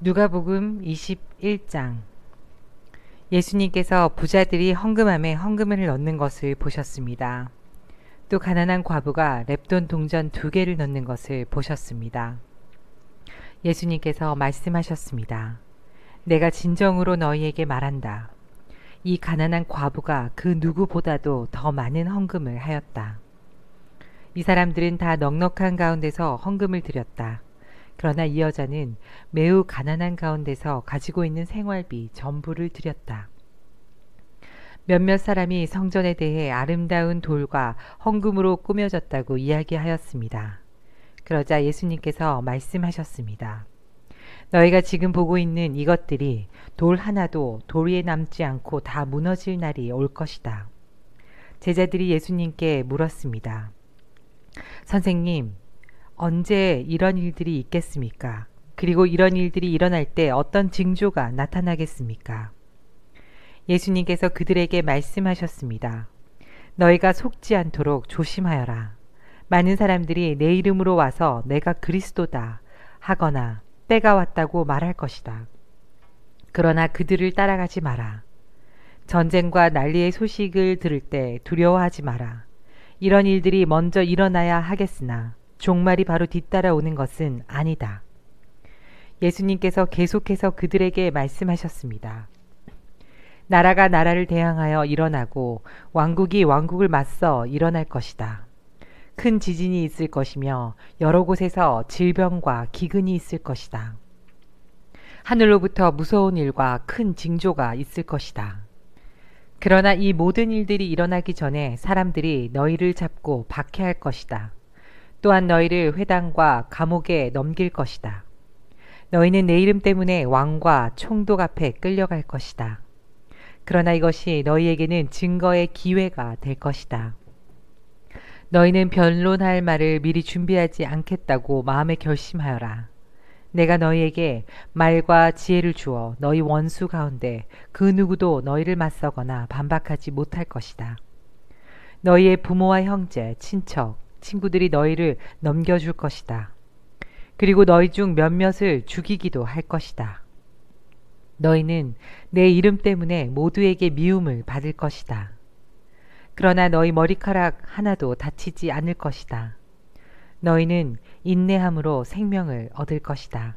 누가복음 21장. 예수님께서 부자들이 헌금함에 헌금을 넣는 것을 보셨습니다. 또 가난한 과부가 렙돈 동전 2개를 넣는 것을 보셨습니다. 예수님께서 말씀하셨습니다. 내가 진정으로 너희에게 말한다. 이 가난한 과부가 그 누구보다도 더 많은 헌금을 하였다. 이 사람들은 다 넉넉한 가운데서 헌금을 드렸다. 그러나 이 여자는 매우 가난한 가운데서 가지고 있는 생활비 전부를 드렸다. 몇몇 사람이 성전에 대해 아름다운 돌과 헌금으로 꾸며졌다고 이야기하였습니다. 그러자 예수님께서 말씀하셨습니다. 너희가 지금 보고 있는 이것들이 돌 하나도 돌 위에 남지 않고 다 무너질 날이 올 것이다. 제자들이 예수님께 물었습니다. 선생님, 언제 이런 일들이 있겠습니까? 그리고 이런 일들이 일어날 때 어떤 징조가 나타나겠습니까? 예수님께서 그들에게 말씀하셨습니다. 너희가 속지 않도록 조심하여라. 많은 사람들이 내 이름으로 와서 내가 그리스도다 하거나 때가 왔다고 말할 것이다. 그러나 그들을 따라가지 마라. 전쟁과 난리의 소식을 들을 때 두려워하지 마라. 이런 일들이 먼저 일어나야 하겠으나 종말이 바로 뒤따라오는 것은 아니다. 예수님께서 계속해서 그들에게 말씀하셨습니다. 나라가 나라를 대항하여 일어나고 왕국이 왕국을 맞서 일어날 것이다. 큰 지진이 있을 것이며 여러 곳에서 질병과 기근이 있을 것이다. 하늘로부터 무서운 일과 큰 징조가 있을 것이다. 그러나 이 모든 일들이 일어나기 전에 사람들이 너희를 잡고 박해할 것이다. 또한 너희를 회당과 감옥에 넘길 것이다. 너희는 내 이름 때문에 왕과 총독 앞에 끌려갈 것이다. 그러나 이것이 너희에게는 증거의 기회가 될 것이다. 너희는 변론할 말을 미리 준비하지 않겠다고 마음에 결심하여라. 내가 너희에게 말과 지혜를 주어 너희 원수 가운데 그 누구도 너희를 맞서거나 반박하지 못할 것이다. 너희의 부모와 형제, 친척, 친구들이 너희를 넘겨줄 것이다. 그리고 너희 중 몇몇을 죽이기도 할 것이다. 너희는 내 이름 때문에 모두에게 미움을 받을 것이다. 그러나 너희 머리카락 하나도 다치지 않을 것이다. 너희는 인내함으로 생명을 얻을 것이다.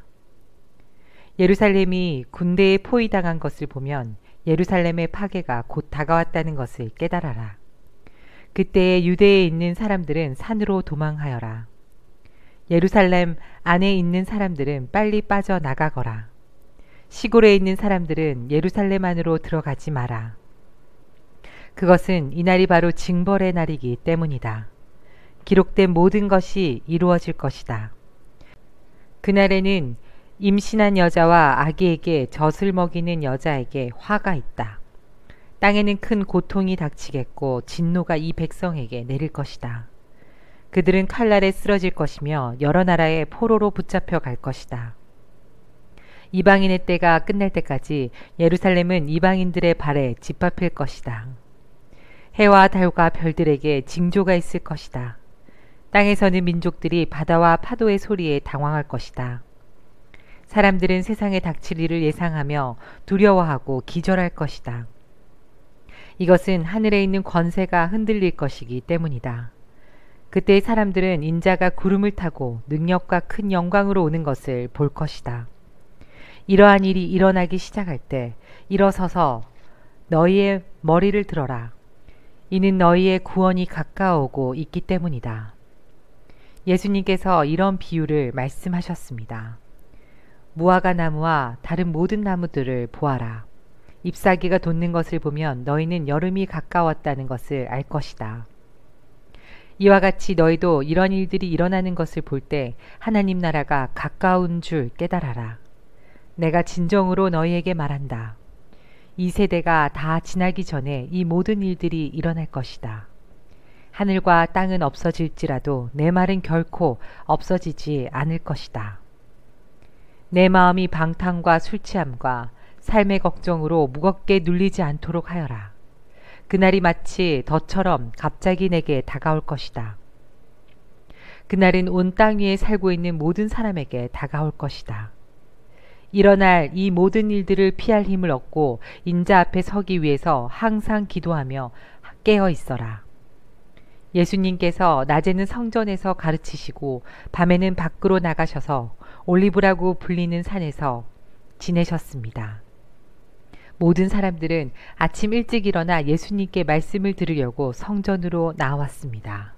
예루살렘이 군대에 포위당한 것을 보면 예루살렘의 파괴가 곧 다가왔다는 것을 깨달아라. 그때에 유대에 있는 사람들은 산으로 도망하여라. 예루살렘 안에 있는 사람들은 빨리 빠져나가거라. 시골에 있는 사람들은 예루살렘 안으로 들어가지 마라. 그것은 이날이 바로 징벌의 날이기 때문이다. 기록된 모든 것이 이루어질 것이다. 그날에는 임신한 여자와 아기에게 젖을 먹이는 여자에게 화가 있다. 땅에는 큰 고통이 닥치겠고 진노가 이 백성에게 내릴 것이다. 그들은 칼날에 쓰러질 것이며 여러 나라의 포로로 붙잡혀 갈 것이다. 이방인의 때가 끝날 때까지 예루살렘은 이방인들의 발에 짓밟힐 것이다. 해와 달과 별들에게 징조가 있을 것이다. 땅에서는 민족들이 바다와 파도의 소리에 당황할 것이다. 사람들은 세상에 닥칠 일을 예상하며 두려워하고 기절할 것이다. 이것은 하늘에 있는 권세가 흔들릴 것이기 때문이다. 그때 사람들은 인자가 구름을 타고 능력과 큰 영광으로 오는 것을 볼 것이다. 이러한 일이 일어나기 시작할 때 일어서서 너희의 머리를 들어라. 이는 너희의 구원이 가까워오고 있기 때문이다. 예수님께서 이런 비유를 말씀하셨습니다. 무화과 나무와 다른 모든 나무들을 보아라. 잎사귀가 돋는 것을 보면 너희는 여름이 가까웠다는 것을 알 것이다. 이와 같이 너희도 이런 일들이 일어나는 것을 볼 때 하나님 나라가 가까운 줄 깨달아라. 내가 진정으로 너희에게 말한다. 이 세대가 다 지나기 전에 이 모든 일들이 일어날 것이다. 하늘과 땅은 없어질지라도 내 말은 결코 없어지지 않을 것이다. 내 마음이 방탕과 술 취함과 삶의 걱정으로 무겁게 눌리지 않도록 하여라. 그날이 마치 덫처럼 갑자기 내게 다가올 것이다. 그날은 온 땅 위에 살고 있는 모든 사람에게 다가올 것이다. 일어날 이 모든 일들을 피할 힘을 얻고 인자 앞에 서기 위해서 항상 기도하며 깨어 있어라. 예수님께서 낮에는 성전에서 가르치시고 밤에는 밖으로 나가셔서 올리브라고 불리는 산에서 지내셨습니다. 모든 사람들은 아침 일찍 일어나 예수님께 말씀을 들으려고 성전으로 나왔습니다.